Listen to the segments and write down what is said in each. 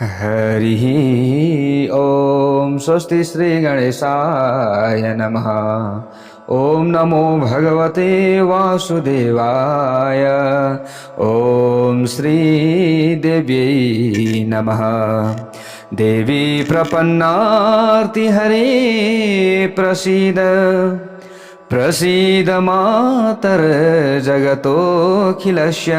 हरिः ॐ स्वस्ति श्री गणेशाय नमः। ॐ नमो भगवते वासुदेवाय। ॐ श्री देव्यै नमः। देवी प्रपन्नार्ति हरे प्रसीद प्रसीद मातर जगतोऽखिलस्य।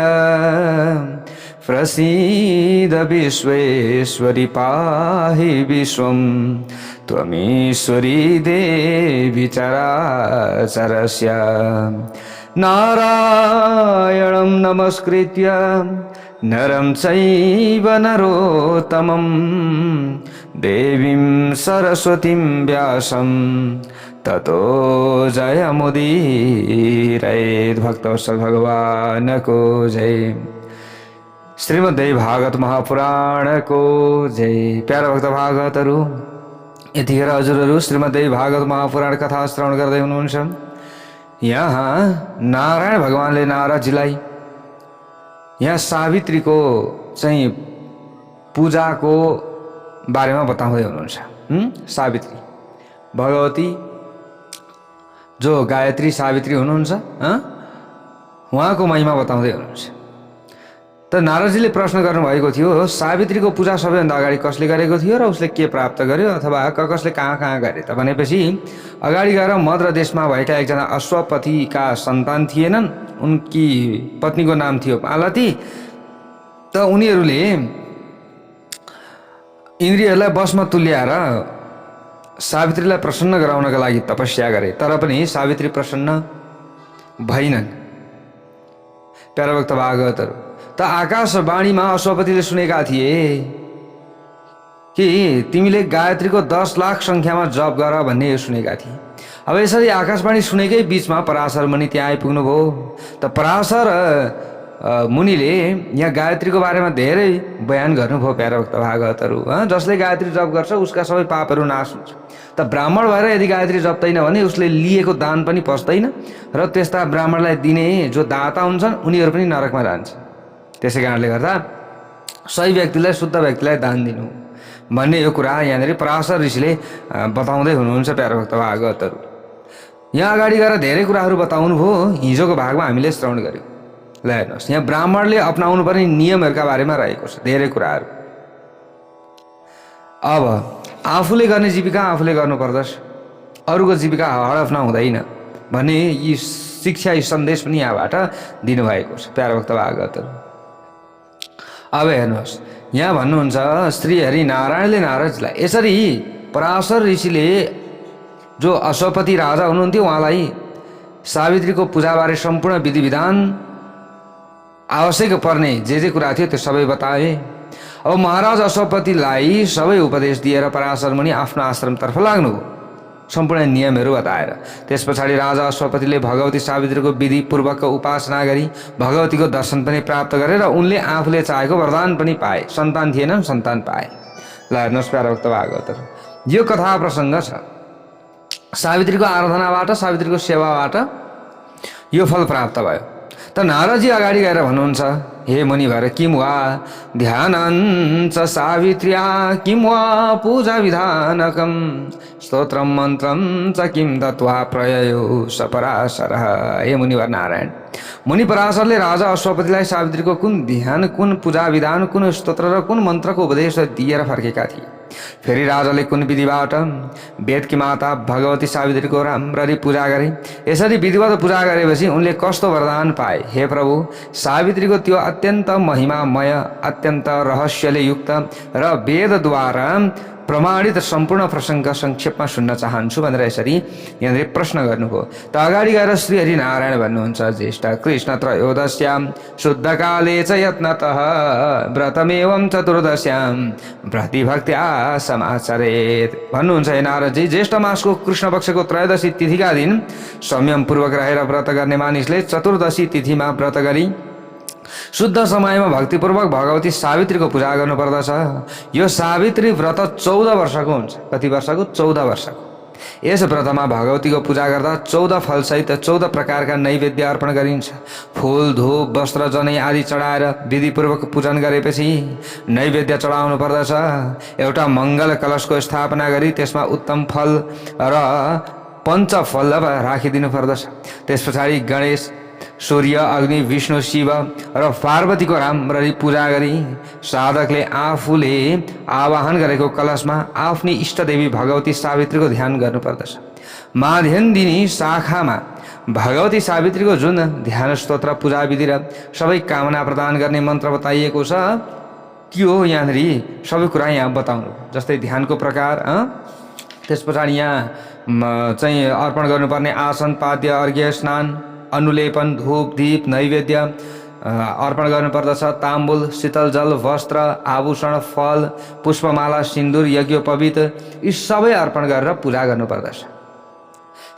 प्रसीद विश्वेश्वरि पाहि विश्वं त्वमीश्वरी देवी चराचरस्य। नारायणं नमस्कृत्य नरं चैव नरोत्तमं देवीं सरस्वतीं व्यासं ततो जयमुदीरयेत्। भक्तवत्सल भगवान को जय। श्रीमद्देवी भागवत महापुराण को जय। प्यारा भक्त भागवतहरू, यतिखेर हजुरहरू श्रीमद्देवी भागवत महापुराण कथा श्रवण गर्दै हुनुहुन्छ। यहाँ नारायण भगवानले नारदजीलाई यहाँ सावित्रीको चाहिँ पूजाको बारेमा बताउँदै हुनुहुन्छ। सावित्री भगवती जो गायत्री सावित्री हुनुहुन्छ, उहाँको महिमा बताउँदै हुनुहुन्छ। त नारदजीले प्रश्न गर्नुभएको थियो, सावित्रीको पूजा सबैभन्दा अगाडि कसले गरेको थियो र उसले के प्राप्त गर्यो अथवा कसले कहाँ कहाँ गरे त भनेपछि अगाडि गएर मद्र देशमा भएका एकजना अश्वपतिका सन्तान थिएनन्। उनकी पत्नीको नाम थियो मालती। त उनीहरूले इन्द्रियहरूलाई बसमा तुल्याएर सावित्रीलाई प्रसन्न गराउनका लागि तपस्या गरे, तर पनि सावित्री प्रसन्न भइनन्। प्यारा भक्त भागवतहरू, त आकाशवाणीमा अश्वपतिले सुनेका थिए कि तिमीले गायत्रीको 10 लाख संख्यामा जप गर भन्ने सुनेका थिए। अब यसरी आकाशवाणी सुनेकै बीचमा पराशर मुनि त्यहाँ आइपुग्नु भयो। त पराशर मुनिले यहाँ गायत्रीको बारेमा धेरै बयान गर्नुभयो। प्यारा भक्त भागवतहरू, जसले गायत्री जप गर्छ उसका सबै पापहरू नाश हुन्छ। त ब्राह्मण भएर यदि गायत्री जप्दैन भने उसले लिएको दान पनि पस्दैन र त्यस्ता ब्राह्मणलाई दिने जो दाता हुन्छन् उनीहरू पनि नरकमा जान्छन्। त्यसै कारणले गर्दा सही व्यक्तिलाई, शुद्ध व्यक्तिलाई दान दिनु भन्ने यो कुरा यहाँनिर पराशर ऋषिले बताउँदै हुनुहुन्छ। प्यारा भक्त भागवतहरू, यहाँ अगाडि गएर धेरै कुराहरू बताउनु भयो। हिजोको भागमा हामीले श्रवण गऱ्यौँ। ल हेर्नुहोस्, यहाँ ब्राह्मणले अपनाउनु पर्ने नियमहरूका बारेमा रहेको छ धेरै कुराहरू। अब आफूले गर्ने जीविका आफूले गर्नुपर्दछ, अरूको जीविका हडफ्न हुँदैन भन्ने यी शिक्षा, यी सन्देश पनि यहाँबाट दिनुभएको छ। प्यारा भक्त भागवतहरू, अब हेर्नुहोस्, यहाँ भन्नुहुन्छ श्री हरि नारायणले नारदजीलाई यसरी पराशर ऋषिले जो अश्वपति राजा हुनुहुन्थ्यो उहाँलाई सावित्रीको पूजाबारे सम्पूर्ण विधि विधान आवश्यक पर्ने जे कुरा थियो त्यो सबै बताए। अब महाराज अश्वपतिलाई सबै उपदेश दिएर पराशर मुनि आफ्नो आश्रमतर्फ लाग्नुभयो, सम्पूर्ण नियमहरू बताएर। त्यस पछाडि राजा अश्वपतिले भगवती सावित्रीको विधिपूर्वक उपासना गरी भगवतीको दर्शन पनि प्राप्त गरे र उनले आफूले चाहेको वरदान पनि पाए। सन्तान थिएन, सन्तान पाए। ल हेर्नुहोस् प्यारा भक्त भागवतहरू, यो कथा प्रसङ्ग छ। सावित्रीको आराधनाबाट, सावित्रीको सेवाबाट यो फल प्राप्त भयो। त नारदजी अगाडि गएर भन्नुहुन्छ, हे मुनि भएर किम वा ध्यानञ्च सावित्र्या किम वा पूजा विधानकं स्तोत्रम मन्त्रम च किम दत्वा प्रययो स पराशरः। हे मुनिवर नारायण, मुनि पराशरले राजा अश्वपतिलाई सावित्रीको कुन ध्यान, कुन पूजा विधान, कुन स्तोत्र र कुन मन्त्रको उपदेश दिएर फर्केका थिए। फेरि राजाले कुन विधिबाट वेदकी माता भगवती सावित्रीको राम्ररी पूजा गरे। यसरी विधिवत पूजा गरेपछि उनले कस्तो वरदान पाए। हे प्रभु, सावित्रीको त्यो अत्यन्त महिमामय, अत्यन्त रहस्यले युक्त र वेदद्वारा प्रमाणित सम्पूर्ण प्रसङ्ग संक्षेपमा सुन्न चाहन्छु भनेर यसरी यहाँनिर प्रश्न गर्नुभयो। त अगाडि गएर श्री हरि नारायण भन्नुहुन्छ, ज्येष्ठ कृष्ण त्रयोदश्यां शुद्धकाले च यत्नतः व्रतमेवं चतुर्दश्यां प्रतिभक्त्या समाचरेत्। भन्नुहुन्छ, हे नारदजी, ज्येष्ठ मासको कृष्ण पक्षको त्रयोदशी तिथिका दिन संयमपूर्वक रहेर व्रत गर्ने मानिसले चतुर्दशी तिथिमा व्रत गरी शुद्ध समयमा भक्तिपूर्वक भगवती सावित्रीको पूजा गर्नुपर्दछ। यो सावित्री व्रत 14 वर्षको हुन्छ। कति वर्षको? 14 वर्षको। यस व्रतमा भगवतीको पूजा गर्दा 14 फलसहित 14 प्रकारका नैवेद्य अर्पण गरिन्छ। फूल, धूप, वस्त्र, जनै आदि चढाएर विधिपूर्वक पूजन गरेपछि नैवेद्य चढाउनु पर्दछ। एउटा मङ्गल कलशको स्थापना गरी त्यसमा उत्तम फल र पञ्चफल राखिदिनु पर्दछ। त्यस पछाडि गणेश, सूर्य, अग्नि, विष्णु, शिव र पार्वतीको राम्ररी पूजा गरी साधकले आफूले आवाहन गरेको कलशमा आफ्नी इष्टदेवी भगवती सावित्रीको ध्यान गर्नुपर्दछ। माध्यन्दिनी शाखामा भगवती सावित्रीको जुन ध्यान स्तोत्र, पूजा विधि र सबै कामना प्रदान गर्ने मन्त्र बताइएको छ त्यो यहाँनिर सबै कुरा यहाँ बताउनु। जस्तै ध्यानको प्रकार, त्यस पछाडि यहाँ चाहिँ अर्पण गर्नुपर्ने आसन, पाद्य, अर्घ्य, स्नान, अनुलेपन, धूप, दीप, नैवेद्य अर्पण गर्नुपर्दछ। ताम्बुल, शीतल जल, वस्त्र, आभूषण, फल, पुष्पमाला, सिन्दुर, यज्ञोपवीत यी सबै अर्पण गरेर पूजा गर्नुपर्दछ।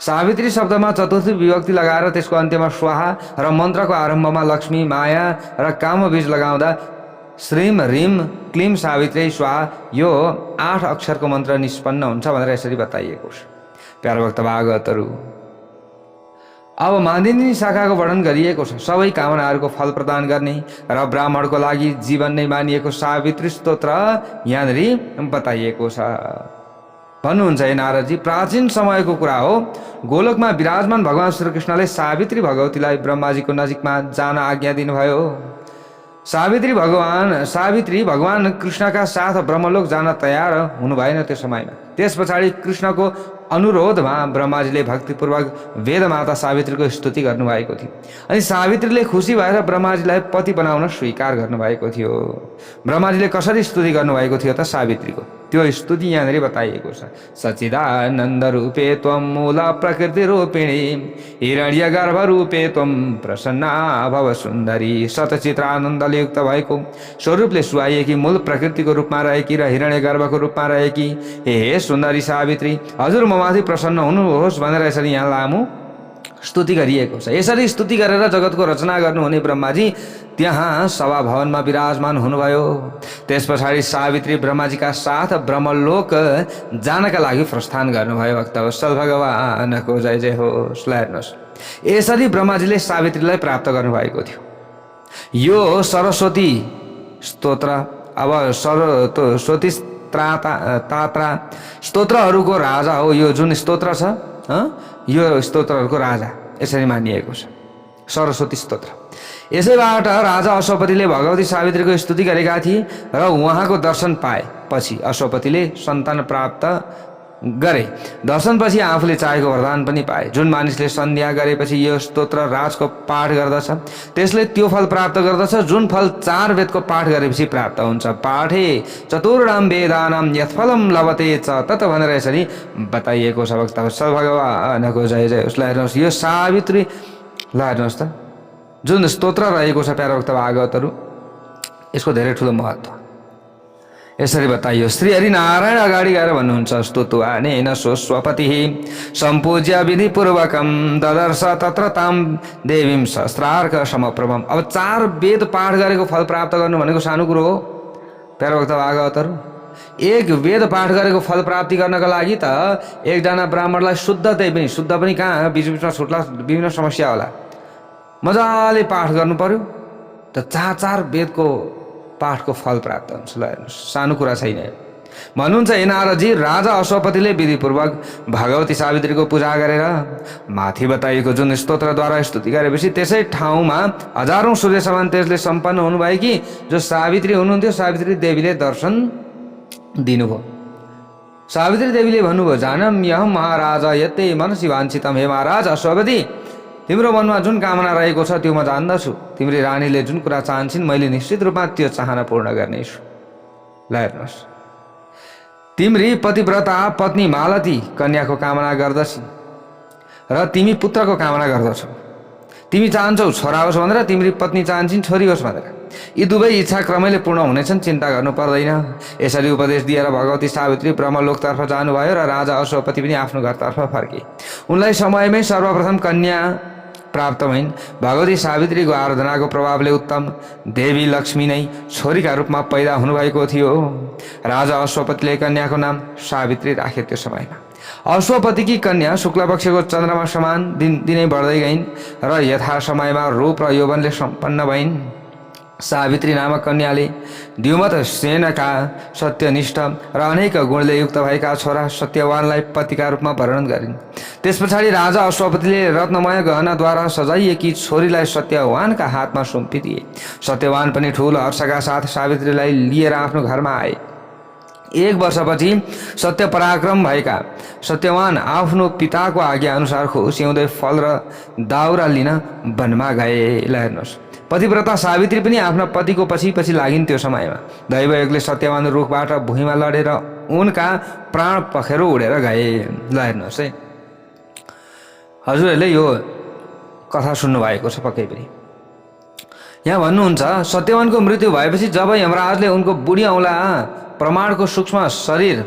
सावित्री शब्दमा चतुर्थी विभक्ति लगाएर त्यसको अन्त्यमा स्वाहा र मन्त्रको आरम्भमा लक्ष्मी, माया र काम बीज लगाउँदा श्रीम ह्रीम क्लीम सावित्री स्वाहा यो 8 अक्षरको मन्त्र निष्पन्न हुन्छ भनेर यसरी बताइएको छ। प्यारा भक्त भागवतहरू, अब माध्यन्दिनी शाखाको वर्णन गरिएको छ। सबै कामनाहरूको फल प्रदान गर्ने र ब्राह्मणको लागि जीवन नै मानिएको सावित्री स्तोत्र यहाँनिर बताइएको छ। भन्नुहुन्छ हे नारदजी, प्राचीन समयको कुरा हो। गोलोकमा विराजमान भगवान श्रीकृष्णले सावित्री भगवतीलाई ब्रह्माजीको नजिकमा जान आज्ञा दिनुभयो। सावित्री भगवान कृष्णका साथ ब्रह्मलोक जान तयार हुनुभएन त्यो समयमा। त्यस पछाडि कृष्णको अनुरोधमा ब्रह्माजीले भक्तिपूर्वक वेदमाता सावित्रीको स्तुति गर्नुभएको थियो। अनि सावित्रीले खुसी भएर ब्रह्माजीलाई पति बनाउन स्वीकार गर्नुभएको थियो। ब्रह्माजीले कसरी स्तुति गर्नुभएको थियो त सावित्रीको? त्यो स्तुति यहाँनिर बताइएको छ। सच्चिदानन्द रूपे त्वं मूल प्रकृति रूपिणी हिरण्य गर्भ रूपे त्वं प्रसन्ना भव सुन्दरी। सतचित्रानन्दले युक्त भएको स्वरूपले सुहाइएकी, मूल प्रकृतिको रूपमा रहेकी र हिरण्य गर्भको रूपमा रहेकी हे सुन्दरी सावित्री, हजुर ममाथि प्रसन्न हुनुहोस् भनेर यसरी यहाँ लामो स्तुति गरिएको छ। यसरी स्तुति गरेर जगतको रचना गर्नुहुने ब्रह्माजी त्यहाँ सभा भवनमा विराजमान हुनुभयो। त्यस पछाडि सावित्री ब्रह्माजीका साथ ब्रह्मलोक जानका लागि प्रस्थान गर्नुभयो। भक्तवत्सल भगवानको जय जय होस्। हेर्नुहोस्, यसरी ब्रह्माजीले सावित्रीलाई प्राप्त गर्नुभएको थियो। यो सरस्वती स्तोत्र, अब सरस्वती तात्रा स्तोत्रहरूको राजा हो। यो जुन स्तोत्र छ यो स्तोत्रहरूको राजा यसरी मानिएको छ, सरस्वती स्तोत्र। यसैबाट राजा अश्वपतिले भगवती सावित्रीको स्तुति गरेका थिए र उहाँको दर्शन पाए। पछि अश्वपतिले सन्तान प्राप्त गरे। दर्शनपछि आफूले चाहेको वरदान पनि पाए। जुन मानिसले सन्ध्या गरेपछि यो स्तोत्र राजको पाठ गर्दछ त्यसले त्यो फल प्राप्त गर्दछ जुन फल 4 वेदको पाठ गरेपछि प्राप्त हुन्छ। पाठे चतुर्णाम वेदानाम यत्फलम लभते च तत भनेर यसरी बताइएको छ। भक्तवत्सल भगवानको जय जय होस्। हेर्नुहोस्, यो सावित्री, हेर्नुहोस् त जुन स्तोत्र रहेको छ प्यारा भक्त भागवतहरू, यसको धेरै ठुलो महत्त्व यसरी बताइयो। श्री हरिनारायण अगाडि गएर भन्नुहुन्छ, स्तुत्वानेन स्वस्वपतिः सम्पूज्य विधिपूर्वकं ददर्श तत्र तां देवीं सहस्रार्क समप्रभम। अब 4 वेद पाठ गरेको फल प्राप्त गर्नु भनेको सानो कुरो हो प्यारा भक्त भागवतहरू। 1 वेद पाठ गरेको फल प्राप्ति गर्नका लागि त एकजना ब्राह्मणलाई शुद्ध पनि कहाँ, बिचबिचमा छुट्ला, विभिन्न समस्या होला, मजाले पाठ गर्नु पर्यो त 4 वेदको पाठको फल प्राप्त हुन्छ। ल हेर्नुहोस्, सानो कुरा छैन। भन्नुहुन्छ हे नारदजी, राजा अश्वपतिले विधिपूर्वक भगवती सावित्रीको पूजा गरेर माथि बताइएको जुन स्तोत्रद्वारा स्तुति गरेपछि त्यसै ठाउँमा हजारौं सूर्य समान तेजले सम्पन्न हुनुभएकी जो सावित्री हुनुहुन्थ्यो, सावित्री देवीले दर्शन दिनुभयो। सावित्री देवीले भन्नुभयो, जानम यहम महाराज यते मनसि वाञ्छितम। हे महाराज अश्वपति, तिम्रो मनमा जुन कामना रहेको छ त्यो म जान्दछु। तिम्री रानीले जुन कुरा चाहन्छन् मैले निश्चित रूपमा त्यो चाहना पूर्ण गर्नेछु। ल हेर्नुहोस्, तिम्री पतिव्रता पत्नी मालती कन्याको कामना गर्दछिन् र तिमी पुत्रको कामना गर्दछौ। तिमी चाहन्छौ छोरा होस् भनेर, तिम्री पत्नी चाहन्छन् छोरी होस् भनेर। यी दुवै इच्छा क्रमैले पूर्ण हुनेछन्, चिन्ता गर्नु पर्दैन। यसरी उपदेश दिएर भगवती सावित्री ब्रह्मलोकतर्फ जानुभयो र राजा अश्वपति पनि आफ्नो घरतर्फ फर्के। उनलाई समयमै सर्वप्रथम कन्या प्राप्त भइन्। भगवती सावित्रीको आराधनाको प्रभावले उत्तम देवी लक्ष्मी नै छोरीका रूपमा पैदा हुनुभएको थियो। राजा अश्वपतिले कन्याको नाम सावित्री राखे। त्यो समयमा अश्वपतिकी कन्या शुक्ल पक्षको चन्द्रमा समान दिनै बढ्दै गइन् र यथा समयमा रूप र यौवनले सम्पन्न भइन्। सावित्री नामक कन्याले द्युमत सेनका सत्यनिष्ठ र अनेक गुणले युक्त भएका छोरा सत्यवानलाई पतिका रूपमा वर्णन गरिन्। त्यस पछाडि राजा अश्वपतिले रत्नमय गहनाद्वारा सजाइएकी छोरीलाई सत्यवानका हातमा सुम्पिदिए। सत्यवान पनि ठूलो हर्षका साथ सावित्रीलाई लिएर आफ्नो घरमा आए। एक वर्षपछि सत्य पराक्रम भएका सत्यवान आफ्नो पिताको आज्ञा अनुसार खुस्याउँदै फल र दाउरा लिन वनमा गए। ल हेर्नुहोस्, पतिव्रता सावित्री पनि आफ्ना पतिको पछि पछि लागिन्। त्यो समयमा दैवयोगले सत्यवान रुखबाट भुइँमा लडेर उनका प्राण पखेरो उडेर गए। ल हेर्नुहोस् है, हजुरहरूले यो कथा सुन्नु भएको छ पक्कै पनि। यहाँ भन्नुहुन्छ सत्यवानको मृत्यु भएपछि जब यमराजले उनको बुढी औँला प्रमाणको सूक्ष्म शरीर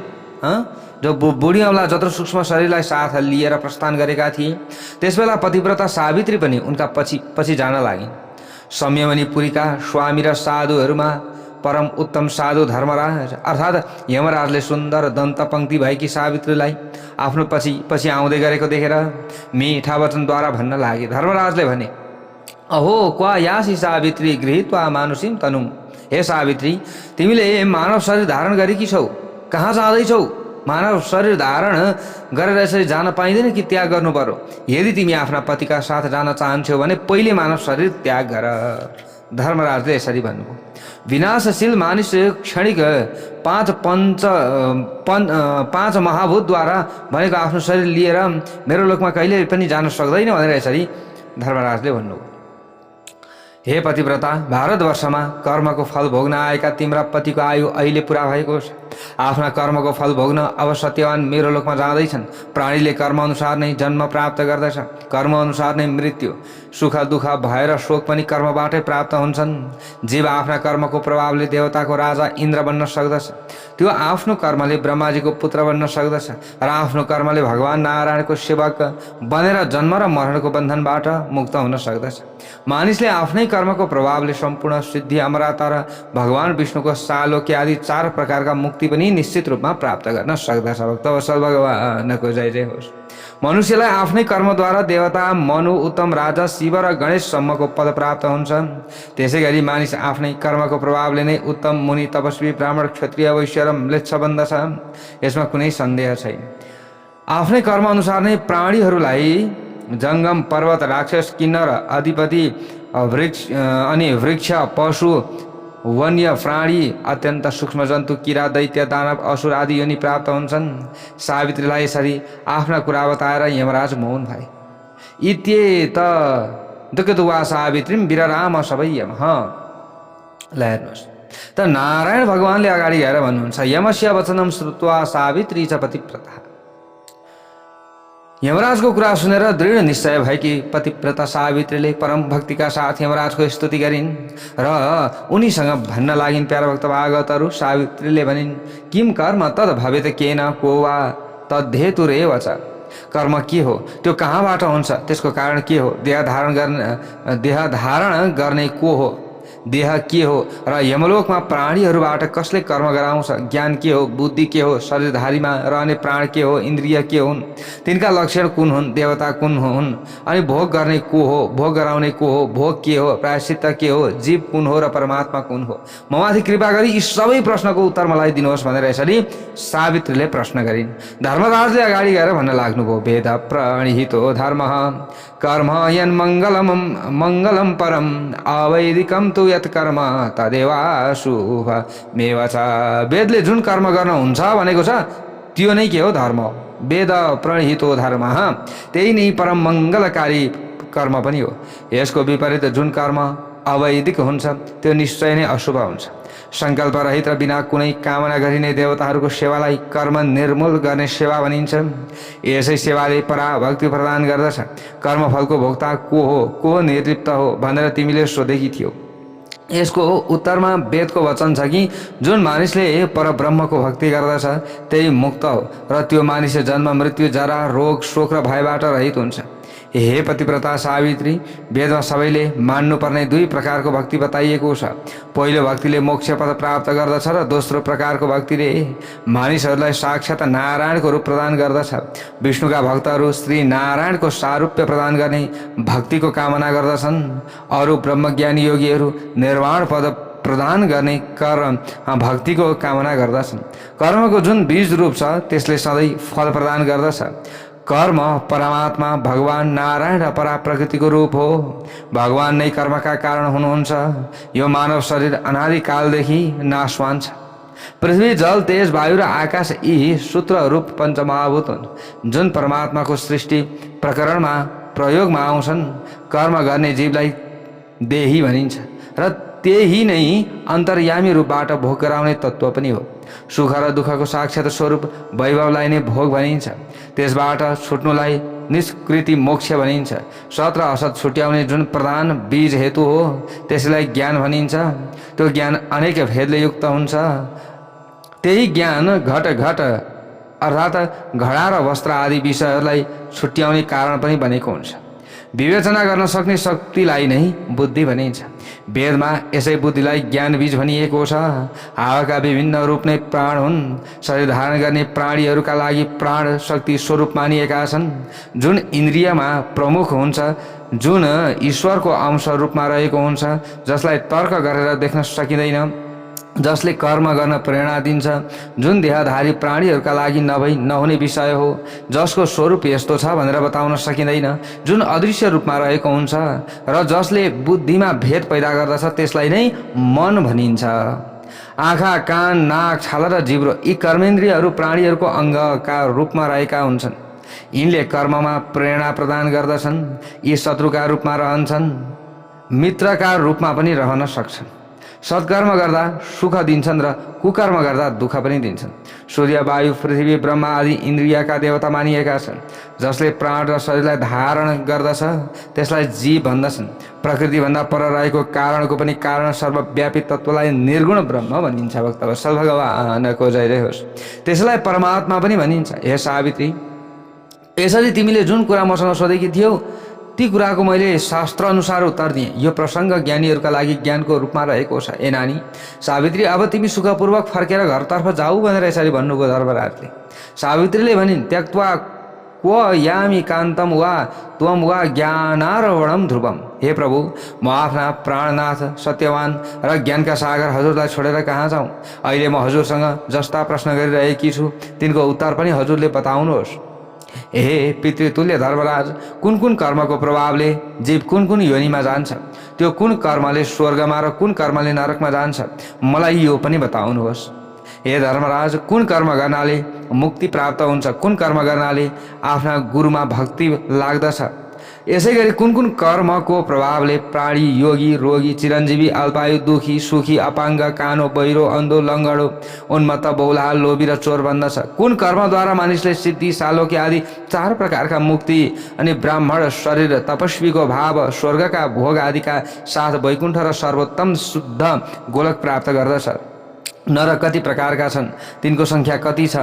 जो बुढी औँला जत्रो सूक्ष्म शरीरलाई साथ लिएर प्रस्थान गरेका थिए, त्यसबेला पतिव्रता सावित्री पनि उनका पछि पछि जान लागिन्। संयमनीपुरीका स्वामी र साधुहरूमा परम उत्तम साधु धर्मराज अर्थात् यमराजले सुन्दर दन्त पंक्ति भएकी सावित्रीलाई आफ्नो पछि पछि आउँदै गरेको देखेर मीठा वचनद्वारा भन्न लागे। धर्मराजले भने, अहो क्वा यासी सावित्री गृहीत्वा मानुषीम तनुम। हे सावित्री, तिमीले मानव शरीर धारण गरेकी छौ, कहाँ जाँदैछौ? मानव शरीर धारण गरेर यसरी जान पाइँदैन कि त्याग गर्नु पर्यो? यदि तिमी आफ्ना पतिका साथ जान चाहन्छौ भने पहिले मानव शरीर त्याग गर। धर्मराजले यसरी भन्नुभयो। विनाशशील मानिस क्षणिक पाँच महाभूतद्वारा भनेको आफ्नो शरीर लिएर मेरो लोकमा कहिले पनि जान सक्दैन भनेर यसरी धर्मराजले भन्नुभयो। हे पतिव्रता, भारतवर्षमा कर्मको फल भोग्न आएका तिम्रा पतिको आयु अहिले पुरा भएको छ। आफ्ना कर्मको फल भोग्न अब सत्यवान मेरो लोकमा जाँदैछन्। प्राणीले कर्म अनुसार नै जन्म प्राप्त गर्दछ, कर्म अनुसार नै मृत्यु, सुख दुःख भएर शोक पनि कर्मबाटै प्राप्त हुन्छन्। जीव आफ्ना कर्मको प्रभावले देवताको राजा इन्द्र बन्न सक्दछ, त्यो आफ्नो कर्मले ब्रह्माजीको पुत्र बन्न सक्दछ र आफ्नो कर्मले भगवान नारायणको सेवक बनेर जन्म र मरणको बन्धनबाट मुक्त हुन सक्दछ। मानिसले आफ्नै कर्मको प्रभावले सम्पूर्ण सिद्धि, अमरता र भगवान विष्णुको सालोक्य आदि 4 प्रकारका मुक्ति पनि निश्चित रूपमा प्राप्त गर्न सक्दछ। भक्तवत्सल भगवानको जय जय होस्। मनुष्यलाई आफ्नै कर्मद्वारा देवता, मनु, उत्तम राजा, शिव र गणेशसम्मको पद प्राप्त हुन्छ। त्यसै गरी मानिस आफ्नै कर्मको प्रभावले नै उत्तम मुनि, तपस्वी, ब्राह्मण, क्षत्रिय, वैश्य र म्लेच्छ बन्दछ। यसमा कुनै सन्देह छैन। आफ्नै कर्म अनुसार नै प्राणीहरूलाई जङ्गम, पर्वत, राक्षस, किन्नर, अधिपति, वृक्ष, पशु, वन्य प्राणी, अत्यन्त सूक्ष्म जन्तु, किरा, दैत्य, दानव, असुर आदि योनि प्राप्त हुन्छन्। सावित्रीलाई यसरी आफ्ना कुरा बताएर यमराज मौन भए। इत्येत दुःखदुवा सावित्रीम विरराम सबै यम। ल हेर्नुहोस्, त नारायण भगवानले अगाडि गएर भन्नुहुन्छ, यमस्य वचनम श्रुत्वा सावित्री च पतिव्रता। यमराजको कुरा सुनेर दृढ निश्चय भएकी पतिव्रता सावित्रीले परम भक्तिका साथ यमराजको स्तुति गरिन् र उनीसँग भन्न लागिन्। प्यारा भक्त भागवतहरू, सावित्रीले भनिन्, किम कर्म तद भवेत केन को वा तद्धेतुरेव च। कर्म के हो, त्यो कहाँबाट हुन्छ, त्यसको कारण के हो, देह धारण गर्ने को हो, देह के हो र यमलोकमा प्राणीहरूबाट कसले कर्म गराउँछ, ज्ञान के हो, बुद्धि के हो, शरीरधारीमा रहने प्राण के हो, इन्द्रिय के हुन्, तिनका लक्षण कुन हुन्, देवता कुन हुन्, अनि भोग गर्ने को हो, भोग गराउने को हो, भोग के हो, प्रायश्चित्त के हो, जीव कुन हो र परमात्मा कुन हो। ममाथि कृपा गरी यी सबै प्रश्नको उत्तर मलाई दिनुहोस् भनेर यसरी सावित्रीले प्रश्न गरिन्। धर्मराजले अगाडि गएर भन्न लाग्नुभयो, वेद प्रणिहितो धर्म कर्म यन मङ्गलम परम अवैदिकम तु यत कर्म तदेवाशुभ मेव च। वेदले जुन कर्म गर्न हुन्छ भनेको छ त्यो नै के हो, धर्म हो। वेद प्रणिहितो धर्म, त्यही नै परम मङ्गलकारी कर्म पनि हो। यसको विपरीत जुन कर्म अवैदिक हुन्छ त्यो निश्चय नै अशुभ हुन्छ। संकल्प रहित र बिना कुनै कामना गरिने देवताहरूको सेवालाई कर्म निर्मूल गर्ने सेवा भनिन्छ। यसै सेवाले पराभक्ति प्रदान गर्दछ। कर्मफलको भोक्ता को निर्लिप्त हो भनेर तिमीले सोधेकी थियौ। यसको उत्तरमा वेदको वचन छ कि जुन मानिसले परब्रह्मको भक्ति गर्दछ त्यही मुक्त हो र त्यो मानिस जन्म, मृत्यु, जरा, रोग, शोक र भयबाट रहित हुन्छ। हे पतिव्रता सावित्री, वेदमा सबैले मान्नुपर्ने दुई प्रकारको भक्ति बताइएको छ। पहिलो भक्तिले मोक्ष पद प्राप्त गर्दछ र दोस्रो प्रकारको भक्तिले मानिसहरूलाई साक्षात नारायणको रूप प्रदान गर्दछ। विष्णुका भक्तहरू श्री नारायणको सारूप्य प्रदान गर्ने भक्तिको कामना गर्दछन्। अरू ब्रह्मज्ञानी योगीहरू निर्वाण पद प्रदान गर्ने कर्म भक्तिको कामना गर्दछन्। कर्मको जुन बीज रूप छ त्यसले सधैँ फल प्रदान गर्दछ। कर्म परमात्मा भगवान नारायण र परा प्रकृतिको रूप हो। भगवान नै कर्मका कारण हुनुहुन्छ। यो मानव शरीर अनादिकालदेखि नाशवान छ। पृथ्वी जल तेज वायु र आकाश यी सूत्र रूप पञ्चमहाभूत हुन् जुन परमात्माको सृष्टि प्रकरणमा प्रयोगमा आउँछन्। कर्म गर्ने जीवलाई देही भनिन्छ र त्यही नै अन्तर्यामी रूपबाट भोग गराउने तत्त्व पनि हो। सुख र दुःखको साक्षात स्वरूप वैभवलाई नै भोग भनिन्छ। त्यसबाट छुट्नुलाई निष्कृति मोक्ष भनिन्छ। सत र असत छुट्याउने जुन प्रधान बीज हेतु हो त्यसलाई ज्ञान भनिन्छ। त्यो ज्ञान अनेक भेदले युक्त हुन्छ। त्यही ज्ञान घट घट अर्थात् घडा र वस्त्र आदि विषयहरूलाई छुट्याउने कारण पनि बनेको हुन्छ। विवेचना गर्न सक्ने शक्तिलाई नै बुद्धि भनिन्छ। वेदमा यसै बुद्धिलाई ज्ञान बीज भनिएको छ। हावाका विभिन्न रूप नै प्राण हुन्। शरीर धारण गर्ने प्राणीहरूका लागि प्राण शक्ति स्वरूप मानिएका छन्। जुन इन्द्रियमा प्रमुख हुन्छ, जुन ईश्वरको अंश रूपमा रहेको हुन्छ, जसलाई तर्क गरेर देख्न सकिँदैन, जसले कर्म गर्न प्रेरणा दिन्छ, जुन देहधारी प्राणीहरूका लागि नभई नहुने विषय हो, जसको स्वरूप यस्तो छ भनेर बताउन सकिँदैन, जुन अदृश्य रूपमा रहेको हुन्छ र जसले बुद्धिमा भेद पैदा गर्दछ त्यसलाई नै मन भनिन्छ। आँखा, कान, नाक, छाला र जिब्रो यी कर्मेन्द्रियहरू प्राणीहरूको अङ्गका रूपमा रहेका हुन्छन्। यिनले कर्ममा प्रेरणा प्रदान गर्दछन्। यी शत्रुका रूपमा रहन्छन्, मित्रका रूपमा पनि रहन सक्छन्। सत्कर्म गर्दा सुख दिन्छन् र कुकर्म गर्दा दुःख पनि दिन्छन्। सूर्य, वायु, पृथ्वी, ब्रह्मा आदि इन्द्रियका देवता मानिएका छन्। जसले प्राण र शरीरलाई धारण गर्दछ त्यसलाई जीव भन्दछन्। प्रकृतिभन्दा पर रहेको कारणको पनि कारण सर्वव्यापी तत्त्वलाई निर्गुण ब्रह्म भनिन्छ। भक्तवत्सल भगवानको जय होस्। त्यसलाई परमात्मा पनि भनिन्छ। हे सावित्री, यसरी तिमीले जुन कुरा मसँग सोधेकी थियौ ती कुराको मैले शास्त्र अनुसार उत्तर दिएँ। यो प्रसङ्ग ज्ञानीहरूका लागि ज्ञानको रूपमा रहेको छ। ए नानी सावित्री, अब तिमी सुखपूर्वक फर्केर घरतर्फ जाऊ भनेर यसरी भन्नुभयो धर्मराजले। सावित्रीले भनिन्, त्यक्त्वा क्व यामि कान्तम वा त्वम वा ज्ञानार्वणम ध्रुवम। हे प्रभु, म आफ्ना प्राणनाथ सत्यवान र ज्ञानका सागर हजुरलाई छोडेर कहाँ जाउँ? अहिले म हजुरसँग जस्ता प्रश्न गरिरहेकी छु तिनको उत्तर पनि हजुरले बताउनुहोस्। हे पितृतुल्य धर्मराज, कुन कुन कर्मको प्रभावले जीव कुन कुन योनिमा जान्छ? त्यो कुन कर्मले स्वर्गमा र कुन कर्मले नरकमा जान्छ? मलाई यो पनि बताउनुहोस्। हे धर्मराज, कुन कर्म गर्नाले मुक्ति प्राप्त हुन्छ? कुन कर्म गर्नाले आफ्ना गुरुमा भक्ति लाग्दछ? यसै गरी कुन कुन कर्मको प्रभावले प्राणी योगी, रोगी, चिरञ्जीवी, अल्पायु, दुखी, सुखी, अपाङ्ग, कानो, बहिरो, अन्धो, लङ्गडो, उन्मत्त, बौला, लोभी र चोर बन्दछ? कुन कर्मद्वारा मानिसले सिद्धि, सालोकी आदि 4 प्रकारका मुक्ति अनि ब्राह्मण शरीर, तपस्वीको भाव, स्वर्गका भोग आदिका साथ वैकुण्ठ र सर्वोत्तम शुद्ध गोलक प्राप्त गर्दछ? नरक कति प्रकारका छन्? तिनको सङ्ख्या कति छ?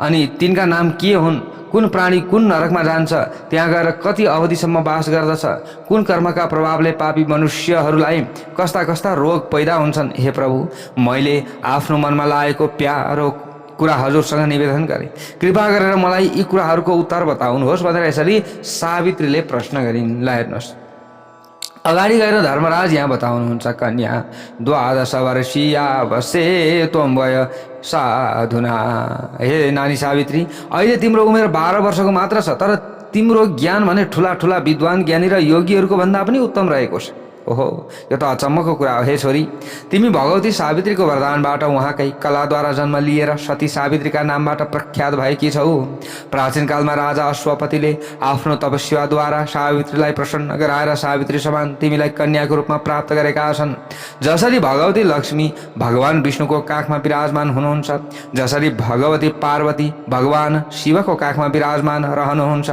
अनि तिनका नाम के हुन्? कुन प्राणी कुन नरकमा जान्छ? त्यहाँ गएर कति अवधिसम्म वास गर्दछ? कुन कर्मका प्रभावले पापी मनुष्यहरूलाई कस्ता कस्ता रोग पैदा हुन्छन्? हे प्रभु, मैले आफ्नो मनमा लागेको प्यारो कुरा हजुरसँग निवेदन गरेँ। कृपा गरेर मलाई यी कुराहरूको उत्तर बताउनुहोस् भनेर यसरी सावित्रीले प्रश्न गरिन्। ल हेर्नुहोस्, अगाडि गएर धर्मराज यहाँ बताउनुहुन्छ, कन्या 12 वर्षीया वसे त्वं वय साधुना। हे नानी सावित्री, अहिले तिम्रो उमेर 12 वर्षको मात्र छ, तर तिम्रो ज्ञान भने ठुला ठुला विद्वान ज्ञानी र योगीहरूको भन्दा पनि उत्तम रहेको छ। ओहो, यो त अचम्मको कुरा हो। हे छोरी, तिमी भगवती सावित्रीको वरदानबाट उहाँकै कलाद्वारा जन्म लिएर सती सावित्रीका नामबाट प्रख्यात भएकी छौ। प्राचीन कालमा राजा अश्वपतिले आफ्नो तपस्याद्वारा सावित्रीलाई प्रसन्न गराएर सावित्री समान तिमीलाई कन्याको रूपमा प्राप्त गरेका छन्। जसरी भगवती लक्ष्मी भगवान विष्णुको काखमा विराजमान हुनुहुन्छ, जसरी भगवती पार्वती भगवान शिवको काखमा विराजमान रहनुहुन्छ,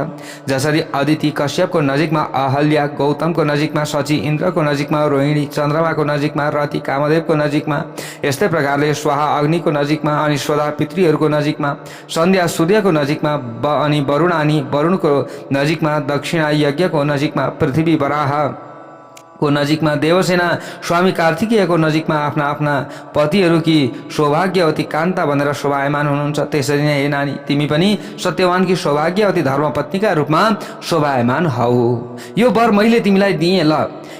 जसरी अदिति कश्यपको नजिकमा अहल्या, गौतमको नजिकमा शची, इन्द्रको नजिकमा रोहिणी, चन्द्रमाको नजिकमा रति, कामदेवको नजिकमा, यस्तै प्रकारले स्वाहा अग्निको नजिकमा, अनि स्वधा पितृहरूको नजिकमा, सन्ध्या सूर्यको नजिकमा, अनि वरुण अनि वरुणको नजिकमा, दक्षिणा यज्ञको नजिकमा, पृथ्वी वराह को नजिकमा, देवसेना स्वामी कार्तिकेयको नजिकमा आफ्ना आफ्ना पतिहरूकी सौभाग्यवती कान्ता भनेर शोभायमान हुनुहुन्छ। त्यसरी नै हे नानी, तिमी पनि सत्यवानकी सौभाग्यवती धर्मपत्नीका रूपमा शोभायमान हौ। यो वर मैले तिमीलाई दिएँ ल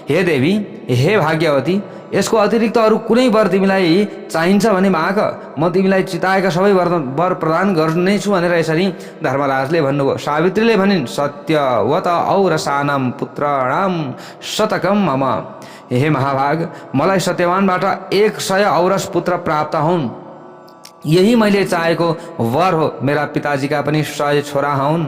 हे देवी, हे भाग्यवती। यसको अतिरिक्त अरू कुनै वर तिमीलाई चाहिन्छ भने माग, म तिमीलाई चिताएका सबै वर प्रदान गर्नेछु भनेर यसरी धर्मराजले भन्नुभयो। सावित्रीले भनिन्, सत्यवत औरसानाम पुत्राणाम शतकम मम। हे महाभाग, मलाई सत्यवानबाट 100 औरस पुत्र प्राप्त हुन्, यही मैले चाहेको वर हो। मेरा पिताजीका पनि 100 छोरा हुन्।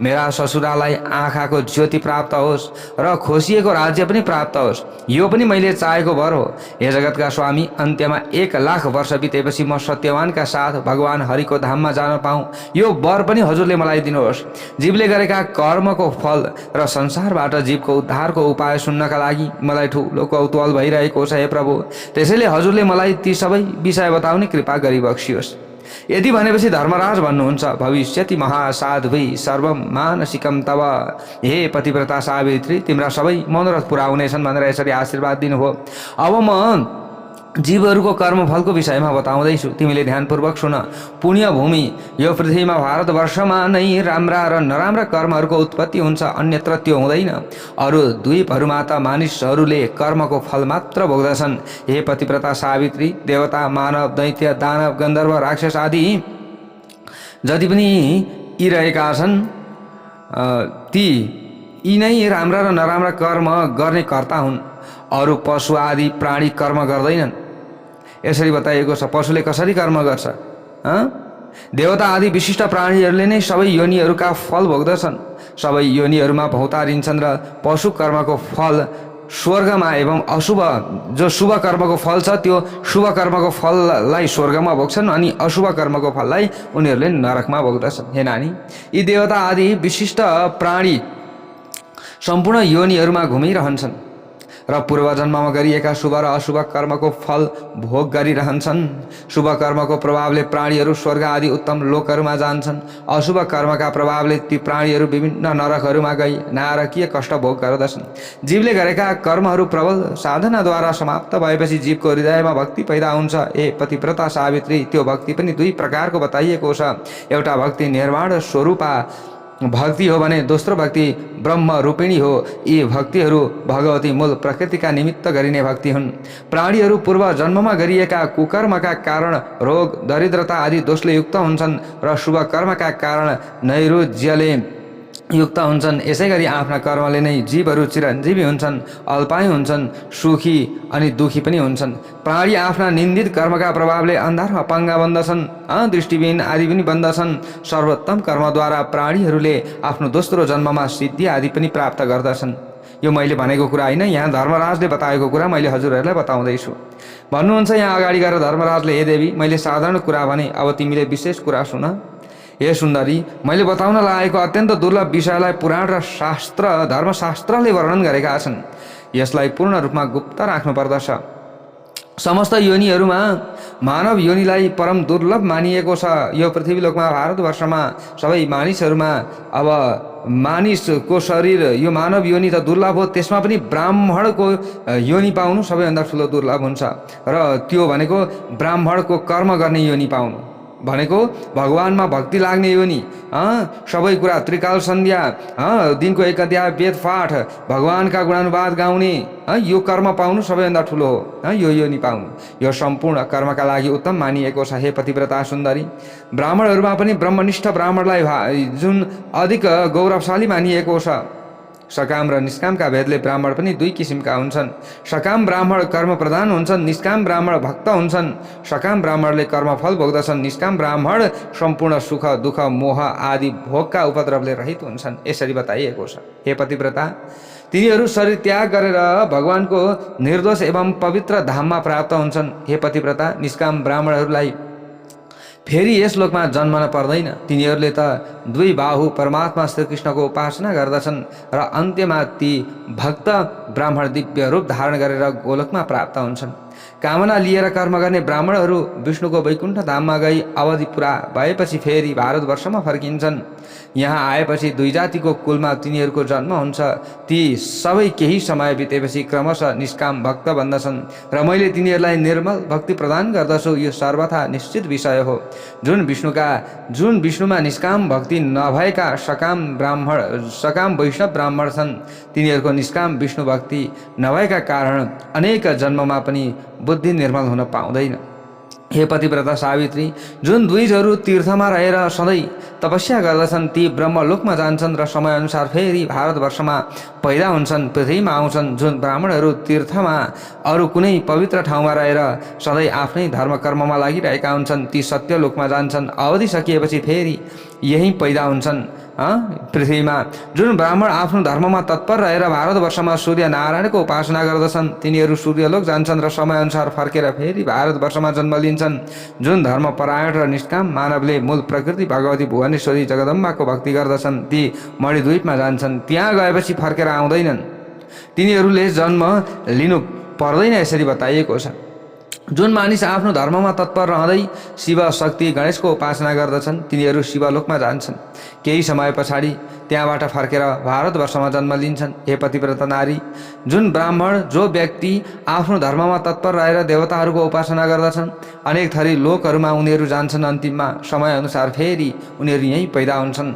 मेरा ससुरालाई आँखाको ज्योति प्राप्त होस् र खोसिएको राज्य पनि प्राप्त होस्, यो पनि मैले चाहेको वर हो। हे जगतका स्वामी, अन्त्यमा 1,00,000 वर्ष बितेपछि म सत्यवानका साथ भगवान हरिको धाममा जान पाऊँ, यो वर पनि हजुरले मलाई दिनुहोस्। जीवले गरेका कर्मको फल र संसारबाट जीवको उद्धारको उपाय सुन्नका लागि मलाई ठुलो कौतूहल भइरहेको छ हे प्रभु। त्यसैले हजुरले मलाई ती सबै विषय बताउने कृपा गरिबक्सियोस्। यदि भनेपछि धर्मराज भन्नुहुन्छ, भविष्यति महासाध्वी सर्वम मानसिकम तव। हे पतिव्रता सावित्री, तिम्रा सबै मनोरथ पुरा हुनेछन् भनेर यसरी आशीर्वाद दिनुभयो। अब म जीवहरूको कर्मफलको विषयमा बताउँदैछु, तिमीले ध्यानपूर्वक सुन। पुण्य भूमि यो पृथ्वीमा भारतवर्षमा नै राम्रा र नराम्रा कर्महरूको उत्पत्ति हुन्छ, अन्यत्र त्यो हुँदैन। अरू द्वीपहरूमा त मानिसहरूले कर्मको फल मात्र भोग्दछन्। हे पतिव्रता सावित्री, देवता, मानव, दैत्य, दानव, गन्धर्व, राक्षस आदि जति पनि यी रहेका छन्, ती यी नै राम्रा र नराम्रा कर्म गर्ने कर्ता हुन्। अरू पशु आदि प्राणी कर्म गर्दैनन्। यसरी बताइएको छ पशुले कसरी कर्म गर्छ। देवता आदि विशिष्ट प्राणीहरूले नै सबै योनिहरूका फल भोग्दछन्। सबै योनिहरूमा भौतारिन्छन् र पशु कर्मको फल स्वर्गमा एवं अशुभ जो शुभ कर्मको फल छ त्यो शुभ कर्मको फललाई स्वर्गमा भोग्छन्, अनि अशुभ कर्मको फललाई उनीहरूले नरकमा भोग्दछन्। हे नानी, यी देवता आदि विशिष्ट प्राणी सम्पूर्ण योनिहरूमा घुमिरहन्छन् र पूर्वजन्ममा गरिएका शुभ र अशुभ कर्मको फल भोग गरिरहन्छन्। शुभ कर्मको प्रभावले प्राणीहरू स्वर्ग आदि उत्तम लोकहरूमा जान्छन्। अशुभ कर्मका प्रभावले ती प्राणीहरू विभिन्न नरकहरूमा गई नारकीय कष्ट भोग गर्दछन्। जीवले गरेका कर्महरू प्रबल साधनाद्वारा समाप्त भएपछि जीवको हृदयमा भक्ति पैदा हुन्छ। ए पतिव्रता सावित्री, त्यो भक्ति पनि 2 प्रकारको बताइएको छ। एउटा भक्ति निर्वाण स्वरूपा भक्ति हो भने दोस्रो भक्ति ब्रह्म रूपिणी हो। यी भक्तिहरू भगवती मूल प्रकृतिका निमित्त गरिने भक्ति हुन्। प्राणीहरू पूर्व जन्ममा गरिएका कुकर्मका कारण रोग, दरिद्रता आदि दोषले युक्त हुन्छन् र शुभ कर्मका कारण नैरुज्यले युक्त हुन्छन्। यसै गरी आफ्ना कर्मले नै जीवहरू चिरञ्जीवी हुन्छन्, अल्पायु हुन्छन्, सुखी अनि दुखी पनि हुन्छन्। प्राणी आफ्ना निन्दित कर्मका प्रभावले अन्धार अपाङ्ग बन्दछन्, दृष्टिविहीन आदि पनि बन्दछन्। सर्वोत्तम कर्मद्वारा प्राणीहरूले आफ्नो दोस्रो जन्ममा सिद्धि आदि पनि प्राप्त गर्दछन्। यो मैले भनेको कुरा होइन, यहाँ धर्मराजले बताएको कुरा मैले हजुरहरूलाई बताउँदैछु। भन्नुहुन्छ यहाँ अगाडि गएर धर्मराजले, हे देवी, मैले साधारण कुरा भने, अब तिमीले विशेष कुरा सुन। हे सुन्दरी, मैले बताउन लागेको अत्यन्त दुर्लभ विषयलाई पुराण र शास्त्र धर्मशास्त्रले वर्णन गरेका छन्। यसलाई पूर्ण रूपमा गुप्त राख्नुपर्दछ। समस्त योनिहरूमा मानव योनिलाई परम दुर्लभ मानिएको छ। यो पृथ्वीलोकमा भारतवर्षमा सबै मानिसहरूमा अब मानिसको शरीर यो मानव योनि त दुर्लभ हो, त्यसमा पनि ब्राह्मणको योनि पाउनु सबैभन्दा ठुलो दुर्लभ हुन्छ। र त्यो भनेको ब्राह्मणको कर्म गर्ने योनि पाउनु भनेको भगवानमा भक्ति लाग्ने योनि, सबै कुरा त्रिकाल सन्ध्या, दिनको 1 अध्याय वेद पाठ, भगवानका गुणानुवाद गाउने, यो कर्म पाउनु सबैभन्दा ठुलो हो। यो योनि पाउनु यो सम्पूर्ण कर्मका लागि उत्तम मानिएको छ। हे पतिव्रता सुन्दरी, ब्राह्मणहरूमा पनि ब्रह्मनिष्ठ ब्राह्मणलाई जुन अधिक गौरवशाली मानिएको छ। सकाम र निष्कामका भेदले ब्राह्मण पनि 2 किसिमका हुन्छन्। सकाम ब्राह्मण कर्म प्रधान हुन्छन्, निष्काम ब्राह्मण भक्त हुन्छन्। सकाम ब्राह्मणले कर्मफल भोग्दछन्, निष्काम ब्राह्मण सम्पूर्ण सुख दुःख मोह आदि भोगका उपद्रवले रहित हुन्छन्। यसरी बताइएको छ। हे पतिव्रता, तिनीहरू शरीर त्याग गरेर भगवानको निर्दोष एवं पवित्र धाममा प्राप्त हुन्छन्। हे पतिव्रता, निष्काम ब्राह्मणहरूलाई फेरि यस लोकमा जन्मन पर्दैन। तिनीहरूले त दुई बाहु परमात्मा श्रीकृष्णको उपासना गर्दछन् र अन्त्यमा ती भक्त ब्राह्मण दिव्य रूप धारण गरेर गोलोकमा प्राप्त हुन्छन्। कामना लिएर कर्म गर्ने ब्राह्मणहरू विष्णुको वैकुण्ठ धाममा गई अवधि पुरा भएपछि फेरि भारतवर्षमा फर्किन्छन्। यहाँ आएपछि दुई जातिको कुलमा तिनीहरूको जन्म हुन्छ। ती सबै केही समय बितेपछि क्रमशः निष्काम भक्त बन्दछन् र मैले तिनीहरूलाई निर्मल भक्ति प्रदान गर्दछु। यो सर्वथा निश्चित विषय हो। जुन विष्णुमा निष्काम भक्ति नभएका सकाम वैष्णव ब्राह्मण छन्, तिनीहरूको निष्काम विष्णु भक्ति नभएका कारण अनेक जन्ममा पनि बुद्धि निर्मल हुन पाउँदैन। हे पतिव्रता सावित्री, जुन दुईजहरू तीर्थमा रहेर सधैँ तपस्या गर्दछन् ती ब्रह्मलोकमा जान्छन् र समयअनुसार फेरि भारतवर्षमा पैदा हुन्छन्, पृथ्वीमा आउँछन्। जुन ब्राह्मणहरू तीर्थमा अरू कुनै पवित्र ठाउँमा रहेर सधैँ आफ्नै धर्म कर्ममा लागिरहेका हुन्छन् ती सत्यलोकमा जान्छन्। अवधि सकिएपछि फेरि यही पैदा हुन्छन् पृथ्वीमा। जुन ब्राह्मण आफ्नो धर्ममा तत्पर रहेर भारतवर्षमा सूर्य नारायणको उपासना गर्दछन् तिनीहरू सूर्यलोक जान्छन् र समयअनुसार फर्केर फेरि भारतवर्षमा जन्म लिन्छन्। जुन धर्मपरायण र निष्काम मानवले मूल प्रकृति भगवती भुवनेश्वरी जगदम्बाको भक्ति गर्दछन् ती मणिद्वीपमा जान्छन्। त्यहाँ गएपछि फर्केर आउँदैनन्, तिनीहरूले जन्म लिनु पर्दैन यसरी बताइएको छ। जुन मानिस आफ्नो धर्ममा तत्पर रहँदै शिव शक्ति गणेशको उपासना गर्दछन् तिनीहरू शिवलोकमा जान्छन्। केही समय पछाडि त्यहाँबाट फर्केर भारतवर्षमा जन्म लिन्छन्। हे पतिव्रता नारी, जुन ब्राह्मण जो व्यक्ति आफ्नो धर्ममा तत्पर रहेर देवताहरूको उपासना गर्दछन् अनेक थरी लोकहरूमा उनीहरू जान्छन्। अन्तिममा समयअनुसार फेरि उनीहरू यहीँ पैदा हुन्छन्।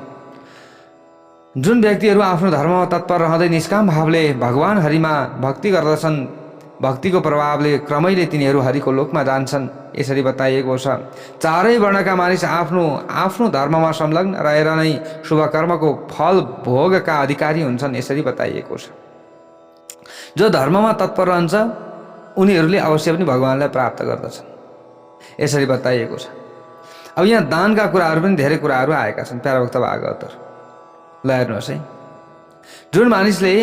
जुन व्यक्तिहरू आफ्नो धर्ममा तत्पर रहँदै निष्काम भावले भगवान हरिमा भक्ति गर्दछन् भक्तिको प्रभावले क्रमैले तिनीहरू हरिको लोकमा जान्छन् यसरी बताइएको छ। चारै वर्णका मानिस आफ्नो धर्ममा संलग्न रहेर नै शुभ कर्मको फल भोगका अधिकारी हुन्छन् यसरी बताइएको छ। जो धर्ममा तत्पर रहन्छ उनीहरूले अवश्य पनि भगवानलाई प्राप्त गर्दछन् यसरी बताइएको छ। अब यहाँ दानका कुराहरू पनि धेरै कुराहरू आएका छन्। प्यारा भक्त भागवतहरु ल हेर्नुहोस् है। जुन मानिसले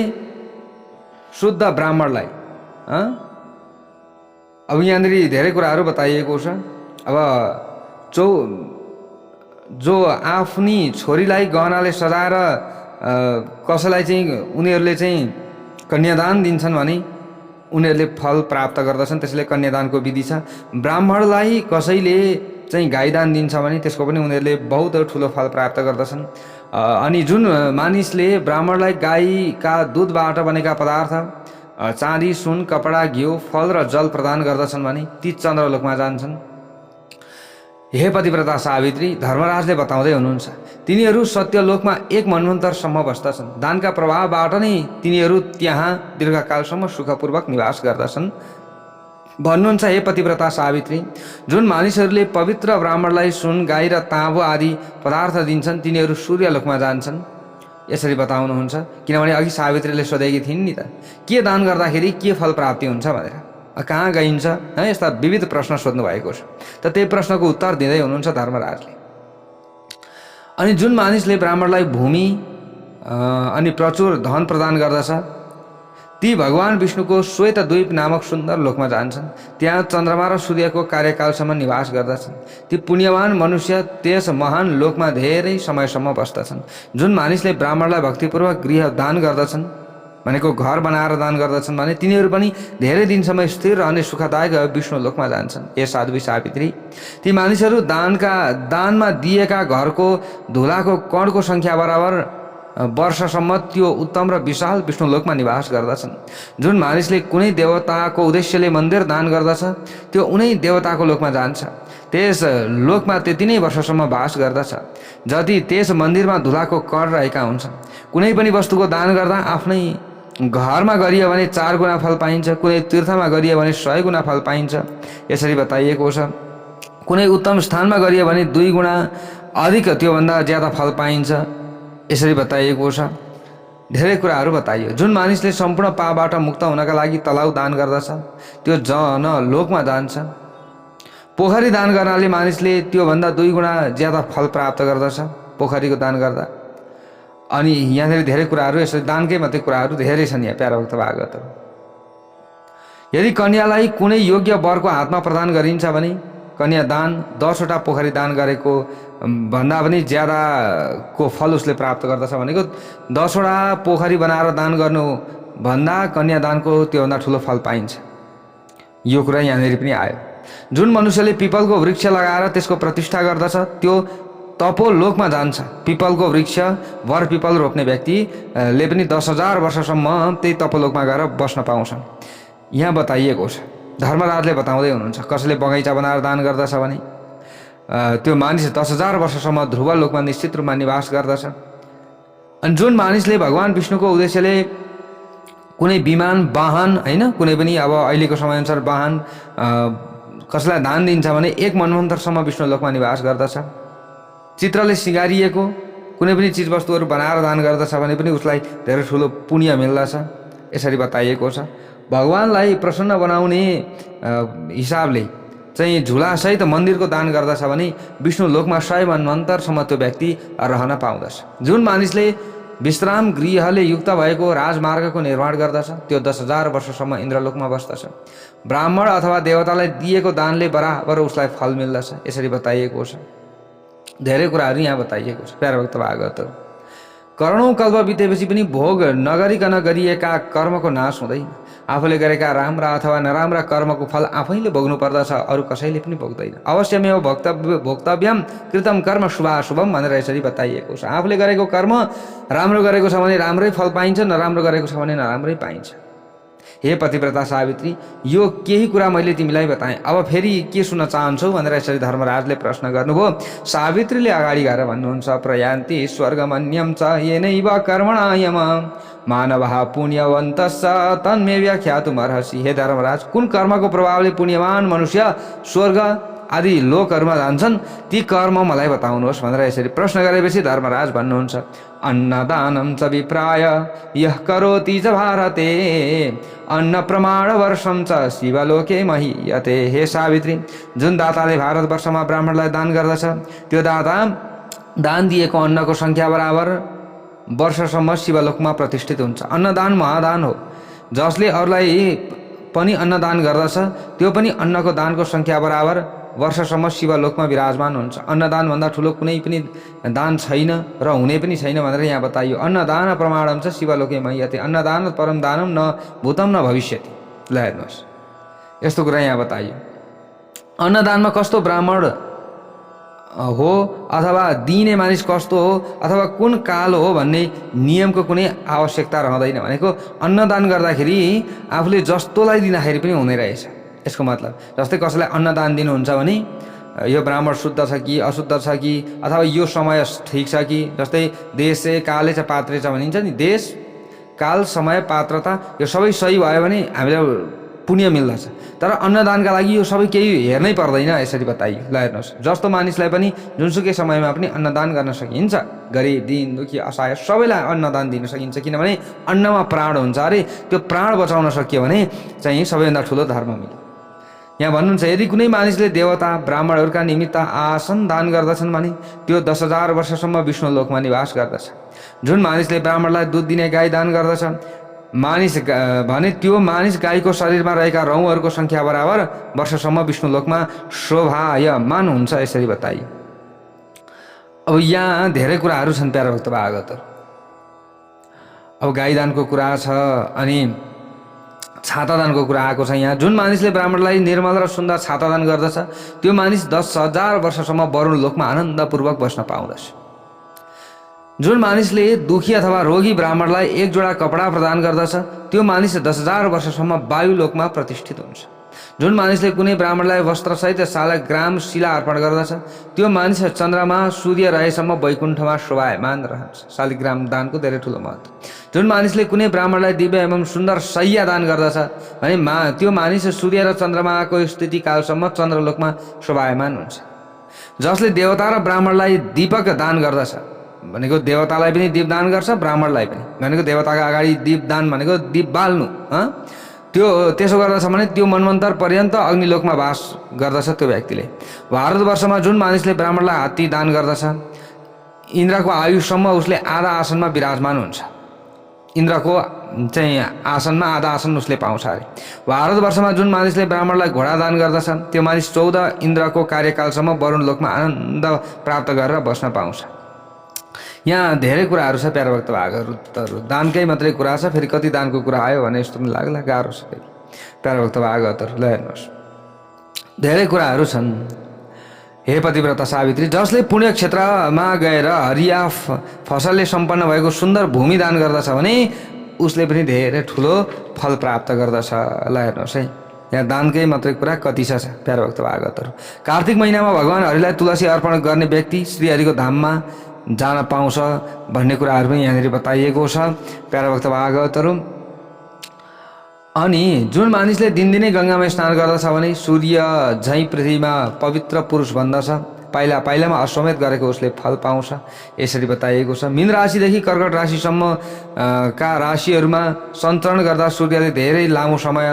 शुद्ध ब्राह्मणलाई अब यहाँनिर धेरै कुराहरू बताइएको छ। अब जो आफ्नी छोरीलाई गहनाले सजाएर कसैलाई चाहिँ उनीहरूले चाहिँ कन्यादान दिन्छन् भने उनीहरूले फल प्राप्त गर्दछन्, त्यसले कन्यादानको विधि छ। ब्राह्मणलाई कसैले चाहिँ गाईदान दिन्छ भने त्यसको पनि उनीहरूले बहुत ठुलो फल प्राप्त गर्दछन्। अनि जुन मानिसले ब्राह्मणलाई गाईका दूधबाट बनेका पदार्थ चाँदी सुन कपडा घिउ फल र जल प्रदान गर्दछन् भने ती चन्द्रलोकमा जान्छन्। हे पतिव्रता सावित्री, धर्मराजले बताउँदै हुनुहुन्छ तिनीहरू सत्यलोकमा 1 मन्वन्तरसम्म बस्दछन्। दानका प्रभावबाट नै तिनीहरू त्यहाँ दीर्घकालसम्म सुखपूर्वक निवास गर्दछन् भन्नुहुन्छ। हे पतिव्रता सावित्री, जुन मानिसहरूले पवित्र ब्राह्मणलाई सुन गाई र ताँबो आदि पदार्थ दिन्छन् तिनीहरू सूर्यलोकमा जान्छन् यसरी बताउनुहुन्छ। किनभने अघि सावित्रीले सोधेकी थिइन् नि त के दान गर्दाखेरि के फल प्राप्ति हुन्छ भनेर, कहाँ गइन्छ यस्ता विविध प्रश्न सोध्नु भएको छ। त त्यही प्रश्नको उत्तर दिँदै हुनुहुन्छ धर्मराजले। अनि जुन मानिसले ब्राह्मणलाई भूमि अनि प्रचुर धन प्रदान गर्दछ ती भगवान विष्णुको श्वेत द्वीप नामक सुन्दर लोकमा जान्छन्। त्यहाँ चन्द्रमा र सूर्यको कार्यकालसम्म निवास गर्दछन्। ती पुण्यवान मनुष्य त्यस महान लोकमा धेरै समयसम्म बस्दछन्। जुन मानिसले ब्राह्मणलाई भक्तिपूर्वक गृह दान गर्दछन् भनेको घर बनाएर दान गर्दछन् भने तिनीहरू पनि धेरै दिनसम्म स्थिर रहने सुखदायक विष्णु लोकमा जान्छन्। हे साध्वी सावित्री, ती मानिसहरू दानमा दिएका घरको धुलाको कणको संख्या बराबर वर्षसम्म त्यो उत्तम र विशाल विष्णु लोकमा निवास गर्दछन्। जुन मानिसले कुनै देवताको उद्देश्यले मन्दिर दान गर्दछ त्यो उनै देवताको लोकमा जान्छ। त्यस लोकमा त्यति नै वर्षसम्म वास गर्दछ जति त्यस मन्दिरमा धुलाको कण रहेका हुन्छन्। कुनै पनि वस्तुको दान गर्दा आफ्नै घरमा गरियो भने 4 गुणा फल पाइन्छ, कुनै तीर्थमा गरियो भने 100 गुणा फल पाइन्छ यसरी बताइएको छ। कुनै उत्तम स्थानमा गरियो भने 2 गुणा अधिक त्योभन्दा ज्यादा फल पाइन्छ यसरी बताइएको छ। धेरै कुराहरू बताइयो। जुन मानिसले सम्पूर्ण पापबाट मुक्त हुनका लागि तलाउ दान गर्दछ त्यो जन लोकमा जान्छ। पोखरी दान गर्नाले मानिसले त्योभन्दा 2 गुणा ज्यादा फल प्राप्त गर्दछ पोखरीको दान गर्दा। अनि यहाँनिर धेरै कुराहरू यसरी दानकै मात्रै कुराहरू धेरै छन्। यहाँ प्यारा भक्त भागवतहरु, यदि कन्यालाई कुनै योग्य वरको हातमा प्रदान गरिन्छ भने कन्यादान 10वटा पोखरी दान गरेको भन्दा पनि ज्यादाको फल उसले प्राप्त गर्दछ भनेको 10वटा पोखरी बनाएर दान गर्नु भन्दा कन्यादानको त्योभन्दा ठुलो फल पाइन्छ। यो कुरा यहाँनिर पनि आयो। जुन मनुष्यले पिपलको वृक्ष लगाएर त्यसको प्रतिष्ठा गर्दछ त्यो तपोलोकमा जान्छ। पिपलको वृक्ष वर पिपल रोप्ने व्यक्तिले पनि 10,000 वर्षसम्म त्यही तपोलोकमा गएर बस्न पाउँछन्। यहाँ बताइएको छ, धर्मराजले बताउँदै हुनुहुन्छ कसैले बगैँचा बनाएर दान गर्दछ भने त्यो मानिस 10,000 वर्षसम्म ध्रुव लोकमा निश्चित रूपमा निवास गर्दछ। अनि जुन मानिसले भगवान विष्णुको उद्देश्यले कुनै विमान वाहन होइन कुनै पनि अब अहिलेको समयअनुसार वाहन कसैलाई दान दिन्छ भने 1 मनवन्तरसम्म विष्णु लोकमा निवास गर्दछ। चित्रले सिँगारिएको कुनै पनि चिजवस्तुहरू बनाएर दान गर्दछ भने पनि उसलाई धेरै ठुलो पुण्य मिल्दछ। यसरी बताइएको छ। भगवानलाई प्रसन्न बनाउने हिसाबले चाहिँ झुलासहित मन्दिरको दान गर्दछ भने विष्णु लोकमा 100 मनवन्तरसम्म त्यो व्यक्ति रहन पाउँदछ। जुन मानिसले विश्राम गृहले युक्त भएको राजमार्गको निर्माण गर्दछ त्यो 10,000 वर्षसम्म इन्द्रलोकमा बस्दछ। ब्राह्मण अथवा देवतालाई दिएको दानले बराबर उसलाई फल मिल्दछ। यसरी बताइएको छ। धेरै कुराहरू यहाँ बताइएको छ। प्यारा भक्त भागवतहरू, करोडौं कल्प बितेपछि पनि भोग नगरिकन गरिएका कर्मको नाश हुँदैन। आफूले गरेका राम्रा अथवा नराम्रा कर्मको फल आफैले भोग्नु पर्दछ, अरू कसैले पनि भोग्दैन। अवश्यमेव भोक्तव्यम कृतम कर्म शुभाशुभम भनेर यसरी बताइएको छ। आफूले गरेको कर्म राम्रो गरेको छ भने राम्रै फल पाइन्छ, नराम्रो गरेको छ भने नराम्रै पाइन्छ। हे पतिव्रता सावित्री, यो केही कुरा मैले तिमीलाई बताएँ, अब फेरि के सुन्न चाहन्छौ भनेर यसरी धर्मराजले प्रश्न गर्नुभयो। सावित्रीले अगाडि गएर भन्नुहुन्छ, प्रयान्ति स्वर्गमन्यम च येनैव कर्मणा यम मानवः पुण्यवन्तश्च तन्मे व्याख्यातुमर्हसि। हे धर्मराज, कुन कर्मको प्रभावले पुण्यवान मनुष्य स्वर्ग आदि लोकहरूमा जान्छन् ती कर्म मलाई बताउनुहोस् भनेर यसरी प्रश्न गरेपछि धर्मराज भन्नुहुन्छ, अन्नदानं च विप्राय यः करोति च भारते अन्न प्रमाण वर्षम च शिवलोके महीयते। हे सावित्री, जुन दाताले भारतवर्षमा ब्राह्मणलाई दान गर्दछ त्यो दाता दान दिएको अन्नको सङ्ख्या बराबर वर्षसम्म शिवलोकमा प्रतिष्ठित हुन्छ। अन्नदान महादान हो। जसले अरूलाई पनि अन्नदान गर्दछ त्यो पनि अन्नको दानको सङ्ख्या बराबर वर्षसम्म शिवलोकमा विराजमान हुन्छ। अन्नदान भन्दा ठुलो कुनै पनि दान छैन र हुने पनि छैन भनेर यहाँ बताइयो। अन्नदान प्रमाणम छ शिवलोके महीयते। अन्नदान परम दानम न भूतम न भविष्यति। ल हेर्नुहोस्, यस्तो कुरा यहाँ बताइयो। अन्नदानमा कस्तो ब्राह्मण हो अथवा दिने मानिस कस्तो हो अथवा कुन काल हो भन्ने नियमको कुनै आवश्यकता रहँदैन। भनेको अन्नदान गर्दाखेरि आफूले जस्तोलाई दिँदाखेरि पनि हुने रहेछ। यसको मतलब जस्तै कसैलाई अन्नदान दिनुहुन्छ भने यो ब्राह्मण शुद्ध छ कि अशुद्ध छ कि अथवा यो समय ठिक छ कि, जस्तै देश काले छ पात्रे छ भनिन्छ नि, देश काल समय पात्रता यो सबै सही भयो भने हामीलाई पुण्य मिल्दछ। तर अन्नदानका लागि यो सबै केही हेर्नै पर्दैन। यसरी बताइयो। ल हेर्नुहोस्, जस्तो मानिसलाई पनि जुनसुकै समयमा पनि अन्नदान गर्न सकिन्छ। गरिब दीन दुखी असहाय सबैलाई अन्नदान दिन सकिन्छ, किनभने अन्नमा प्राण हुन्छ। अरे त्यो प्राण बचाउन सकियो भने चाहिँ सबैभन्दा ठुलो धर्म मिल्यो। यहाँ भन्नुहुन्छ, यदि कुनै मानिसले देवता ब्राह्मणहरूका निमित्त आसन दान गर्दछन् भने त्यो 10,000 वर्षसम्म विष्णु लोकमा निवास गर्दछ। जुन मानिसले ब्राह्मणलाई दुध दिने गाई दान गर्दछ भने त्यो मानिस गाईको शरीरमा रहेका रौँहरूको सङ्ख्या बराबर वर्षसम्म विष्णु लोकमा शोभायमान हुन्छ। यसरी बताइयो। अब यहाँ धेरै कुराहरू छन् प्यारा भक्त भागवतहरू। अब गाईदानको कुरा छ अनि छातादानको कुरा आएको छ यहाँ। जुन मानिसले ब्राह्मणलाई निर्मल र सुन्दर छातादान गर्दछ त्यो मानिस 10,000 वर्षसम्म वरुण लोकमा आनन्दपूर्वक बस्न पाउँदछ। जुन मानिसले दुखी अथवा रोगी ब्राह्मणलाई 1 जोडा कपडा प्रदान गर्दछ त्यो मानिस 10,000 वर्षसम्म वायुलोकमा प्रतिष्ठित हुन्छ। जुन मानिसले कुनै ब्राह्मणलाई वस्त्रसहित 1 ग्राम शिला अर्पण गर्दछ त्यो मानिस चन्द्रमा सूर्य रहेसम्म वैकुण्ठमा शोभायमान रहन्छ। शालिग्राम दानको धेरै ठुलो महत्त्व। जुन मानिसले कुनै ब्राह्मणलाई दिव्य एवं सुन्दर शय्या दान गर्दछ भने त्यो मानिस सूर्य र चन्द्रमाको स्थिति कालसम्म चन्द्रलोकमा शोभायमान हुन्छ। जसले देवता र ब्राह्मणलाई दीपक दान गर्दछ भनेको देवतालाई पनि दीप दान गर्छ, ब्राह्मणलाई पनि भनेको देवताको अगाडि दीप दान भनेको दीप बाल्नु, त्यसो गर्दछ भने त्यो मनवन्तर पर्यन्त अग्निलोकमा वास गर्दछ त्यो व्यक्तिले। भारतवर्षमा जुन मानिसले ब्राह्मणलाई हात्ती दान गर्दछ इन्द्रको आयुसम्म उसले आधा आसनमा विराजमान हुन्छ। इन्द्रको चाहिँ आसनमा आधा आसन उसले पाउँछ अरे। भारतवर्षमा जुन मानिसले ब्राह्मणलाई घोडा दान गर्दछ त्यो मानिस 14 इन्द्रको कार्यकालसम्म वरुण लोकमा आनन्द प्राप्त गरेर बस्न पाउँछ। यहाँ धेरै कुराहरू छ प्यारा भक्त भागवतहरू, दानकै मात्रै कुरा छ, फेरि कति दानको कुरा आयो भने यस्तो पनि लाग्ला गाह्रो छ फेरि प्यारा भक्त भागवतहरू। ल हेर्नुहोस्, धेरै कुराहरू छन्। हे पतिव्रता सावित्री, जसले पुण्य क्षेत्रमा गएर हरिया फसलले सम्पन्न भएको सुन्दर भूमि दान गर्दछ भने उसले पनि धेरै ठुलो फल प्राप्त गर्दछ। ल हेर्नुहोस् है, यहाँ दानकै मात्रै कुरा कति छ प्यारा भक्त भागवतहरू। कार्तिक महिनामा भगवान हरिलाई तुलसी अर्पण गर्ने व्यक्ति श्रीहरिको धाममा जान पाउँछ भन्ने कुराहरू पनि यहाँनिर बताइएको छ प्यारा भक्त भागवतहरू। अनि जुन मानिसले दिनदिनै गङ्गामा स्नान गर्दछ भने सूर्य झैँ पृथ्वीमा पवित्र पुरुष भन्दछ, पाइला पाइलामा अश्वमेध गरेको उसले फल पाउँछ यसरी बताइएको छ। मीन राशिदेखि कर्कट राशिसम्म का राशिहरूमा सञ्चरण गर्दा सूर्यले धेरै लामो समय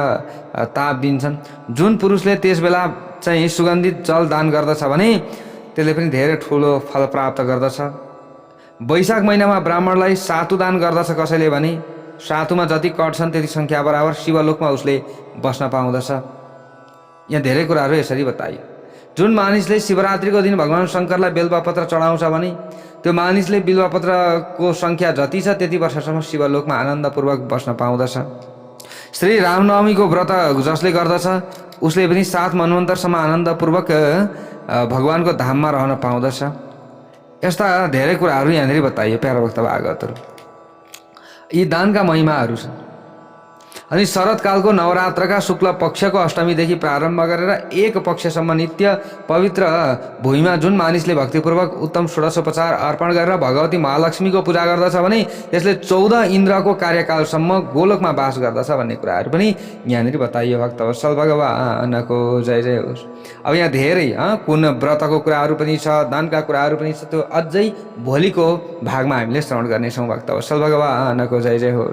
ताप दिन्छन्। जुन पुरुषले त्यस बेला चाहिँ सुगन्धित जल दान गर्दछ भने त्यसले पनि धेरै ठुलो फल प्राप्त गर्दछ। वैशाख महिनामा ब्राह्मणलाई सातु दान गर्दछ कसैले भने सातुमा जति कट छन् त्यति सङ्ख्या बराबर शिवलोकमा उसले बस्न पाउँदछ। यहाँ धेरै कुराहरू यसरी बताइयो। जुन मानिसले शिवरात्रिको दिन भगवान शङ्करलाई बेलुवापत्र चढाउँछ भने त्यो मानिसले बेलुवापत्रको सङ्ख्या जति छ त्यति वर्षसम्म शिवलोकमा आनन्दपूर्वक बस्न पाउँदछ। श्री रामनवमीको व्रत जसले गर्दछ उसले पनि 7 मन्वन्तरसम्म आनन्दपूर्वक भगवानको धाममा रहन पाउँदछ। यस्ता धेरै कुराहरू यहाँनिर बताइयो प्यारा भक्त भागवतहरू। यी दानका महिमाहरू छन्। अनि शरतकालको नवरात्रका शुक्ल पक्षको अष्टमीदेखि प्रारम्भ गरेर 1 पक्षसम्म नित्य पवित्र भूमिमा जुन मानिसले भक्तिपूर्वक उत्तम षोडशोपचार अर्पण गरेर भगवती महालक्ष्मीको पूजा गर्दछ भने त्यसले 14 इन्द्रको कार्यकालसम्म गोलोकमा बास गर्दछ भन्ने कुराहरू पनि यहाँनिर बताइयो भक्तवत्सल भगवानको जय जय होस्। अब यहाँ धेरै कुन व्रतको कुराहरू पनि छ, दानका कुराहरू पनि छ, त्यो अझै भोलिको भागमा हामीले श्रवण गर्नेछौँ भक्तवत्सल भगवानको जय जय होस्।